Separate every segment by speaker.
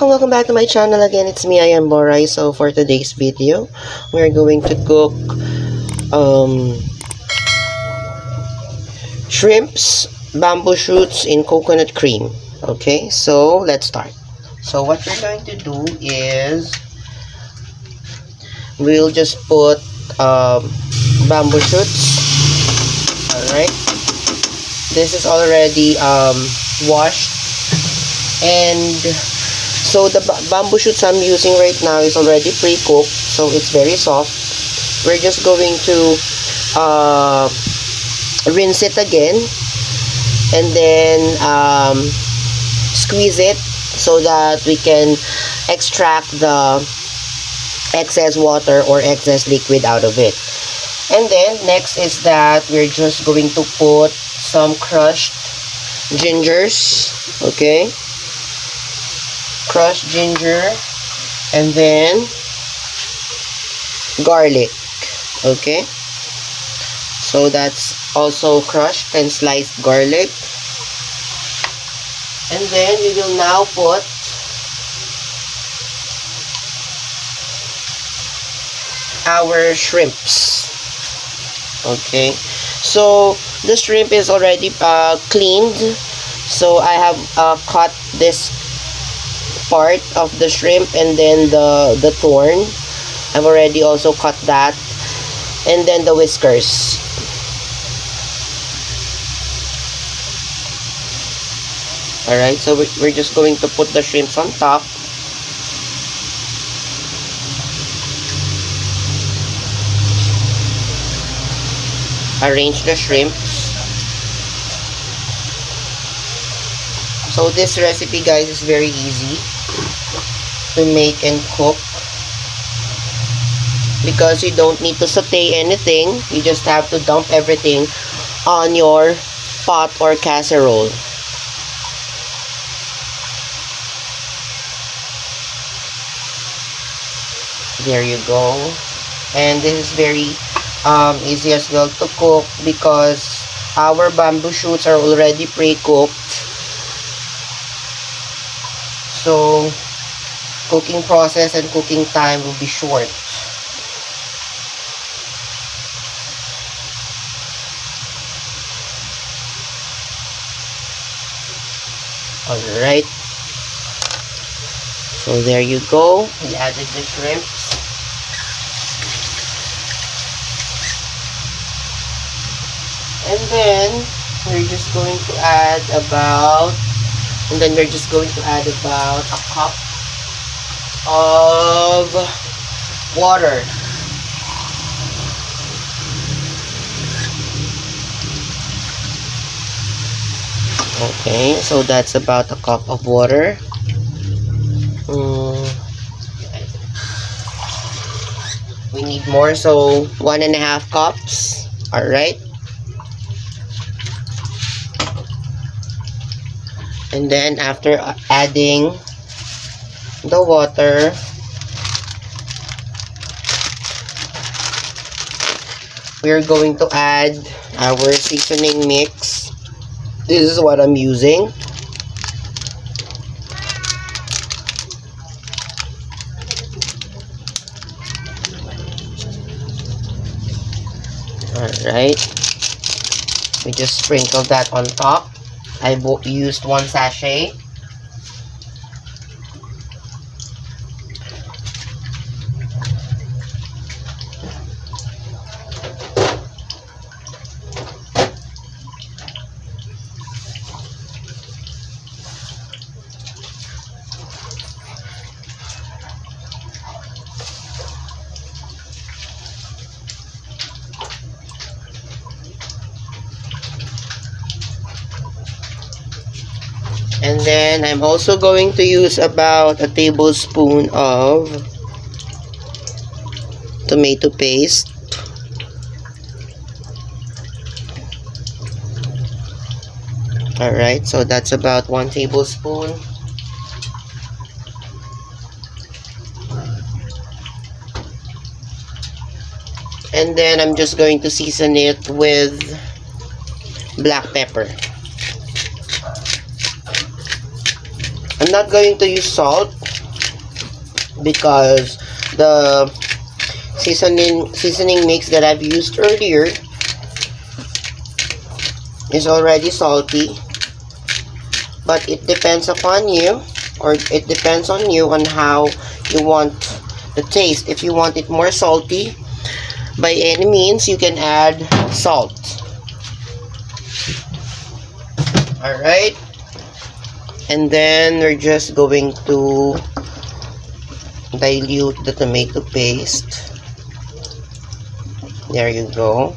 Speaker 1: Welcome back to my channel again. It's me, I am Boray. So for today's video, we're going to cook shrimps, bamboo shoots in coconut cream. Okay, so let's start. So what we're going to do is we'll just put bamboo shoots. Alright, this is already washed, and so the bamboo shoots I'm using right now is already pre-cooked, so it's very soft. We're just going to rinse it again, and then squeeze it so that we can extract the excess water or excess liquid out of it. And then next is that we're just going to put some crushed gingers. Okay, crushed ginger, and then garlic. Okay, so that's also crushed and sliced garlic. And then we will now put our shrimps. Okay, so the shrimp is already cleaned, so I have cut this part of the shrimp, and then the thorn I've already also cut that, and then the whiskers. Alright, so we're just going to put the shrimps on top. Arrange the shrimps. So this recipe, guys, is very easy to make and cook because you don't need to saute anything. You just have to dump everything on your pot or casserole. There you go. And this is very easy as well to cook because our bamboo shoots are already pre-cooked, so cooking process and cooking time will be short. Alright, so there you go. We added the shrimps. And then we're just going to add about a cup of water. Okay, so that's about a cup of water. We need more, so 1.5 cups. All right. And then after adding the water, we're going to add our seasoning mix. This is what I'm using. Alright, we just sprinkle that on top. I used 1 sachet. And then I'm also going to use about a tablespoon of tomato paste. Alright, so that's about 1 tablespoon. And then I'm just going to season it with black pepper. I'm not going to use salt because the seasoning mix that I've used earlier is already salty. But it depends upon you, or it depends on you on how you want the taste. If you want it more salty, by any means you can add salt. Alright, and then we're just going to dilute the tomato paste. There you go.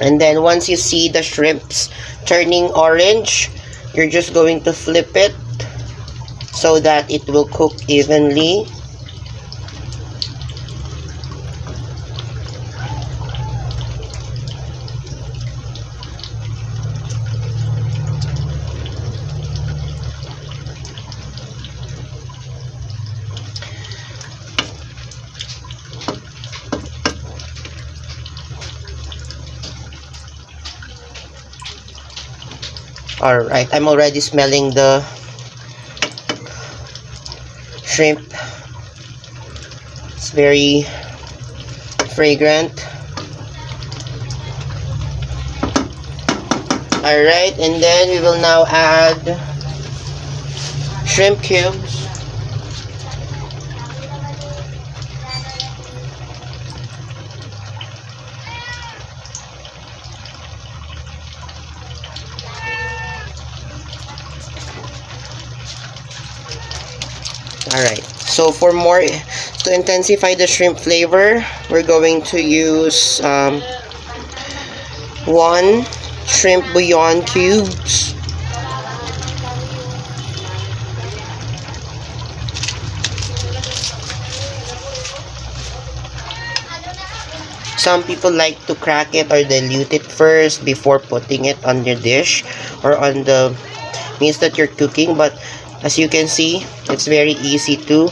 Speaker 1: And then once you see the shrimps turning orange, you're just going to flip it so that it will cook evenly. Alright, I'm already smelling the shrimp. It's very fragrant. Alright, and then we will now add shrimp cubes. Alright, so for more, to intensify the shrimp flavor, we're going to use 1 shrimp bouillon cubes, some people like to crack it or dilute it first before putting it on your dish or on the meats that you're cooking, but as you can see, it's very easy to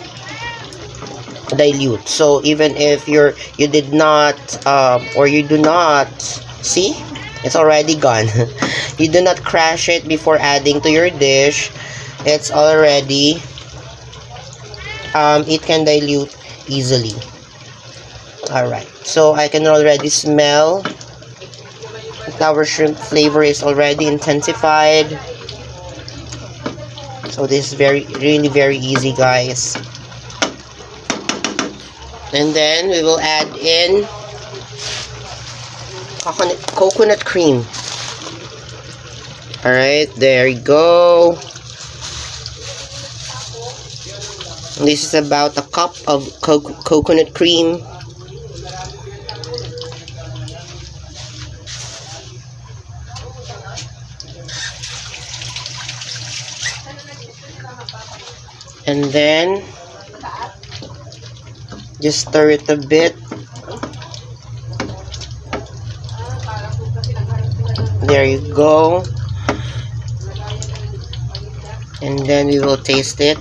Speaker 1: dilute. So even if you did not or you do not see, it's already gone. You do not crash it before adding to your dish. It's already it can dilute easily. Alright, so I can already smell that our shrimp flavor is already intensified. So this is really very easy, guys. And then we will add in coconut cream. Alright, there you go. This is about a cup of coconut cream. And then just stir it a bit. There you go. And then we will taste it.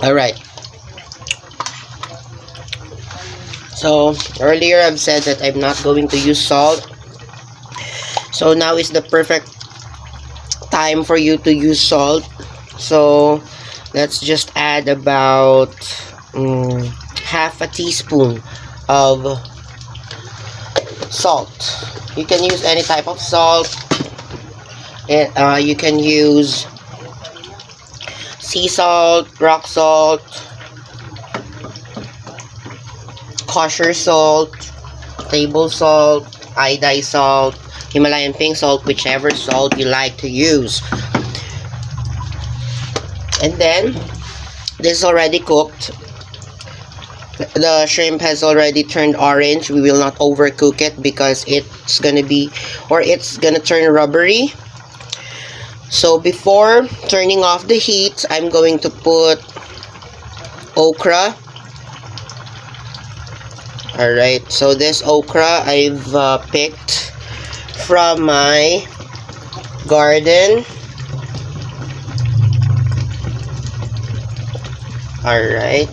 Speaker 1: Alright. So earlier I've said that I'm not going to use salt. So now is the perfect time for you to use salt. So let's just add about half a teaspoon of salt. You can use any type of salt. You can use sea salt, rock salt, kosher salt, table salt, iodized salt, Himalayan pink salt, whichever salt you like to use. And then this is already cooked. The shrimp has already turned orange. We will not overcook it because it's gonna turn rubbery. So before turning off the heat, I'm going to put okra. Alright, so this okra I've picked from my garden. Alright.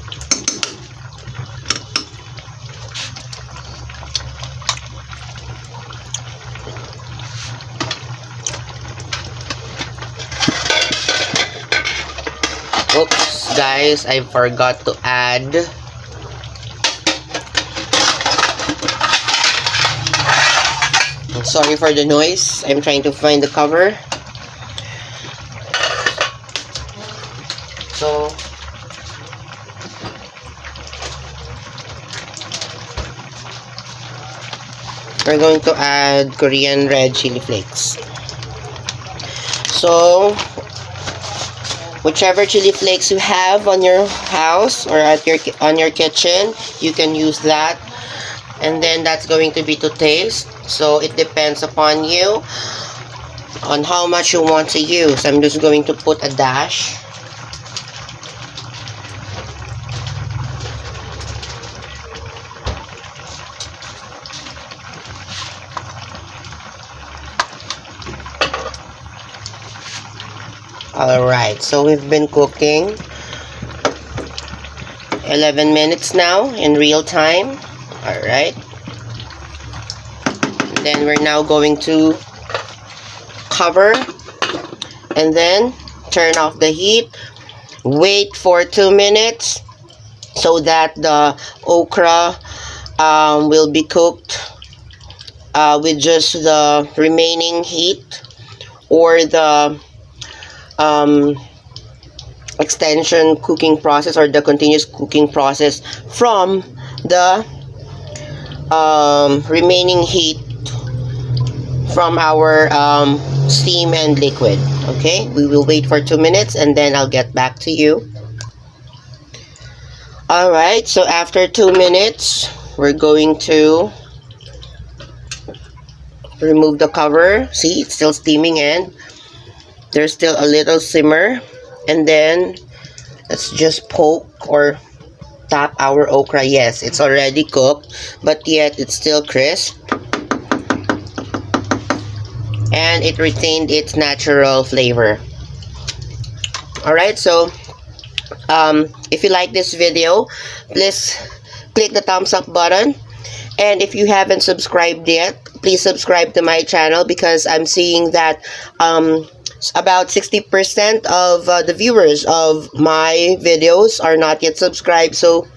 Speaker 1: Oops, guys, I forgot to add sorry for the noise. I'm trying to find the cover. So we're going to add Korean red chili flakes. So whichever chili flakes you have on your house or at your kitchen, you can use that. And then that's going to be to taste. So it depends upon you on how much you want to use. I'm just going to put a dash. Alright, so we've been cooking 11 minutes now in real time. Alright. Then we're now going to cover and then turn off the heat. Wait for 2 minutes so that the okra will be cooked with just the remaining heat or the extension cooking process or the continuous cooking process from the remaining heat from our steam and liquid. Okay, we will wait for 2 minutes and then I'll get back to you. Alright, so after 2 minutes we're going to remove the cover. See, it's still steaming and there's still a little simmer. And then let's just poke or tap our okra. Yes, it's already cooked, but yet it's still crisp and it retained its natural flavor. Alright, so if you like this video, please click the thumbs up button, and if you haven't subscribed yet, please subscribe to my channel because I'm seeing that about 60% of the viewers of my videos are not yet subscribed. So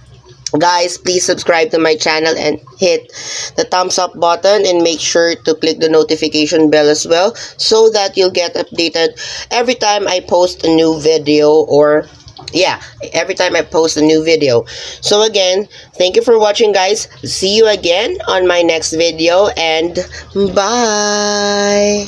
Speaker 1: guys, please subscribe to my channel and hit the thumbs up button and make sure to click the notification bell as well so that you'll get updated every time I post a new video, or every time I post a new video. So again, thank you for watching, guys. See you again on my next video, and bye.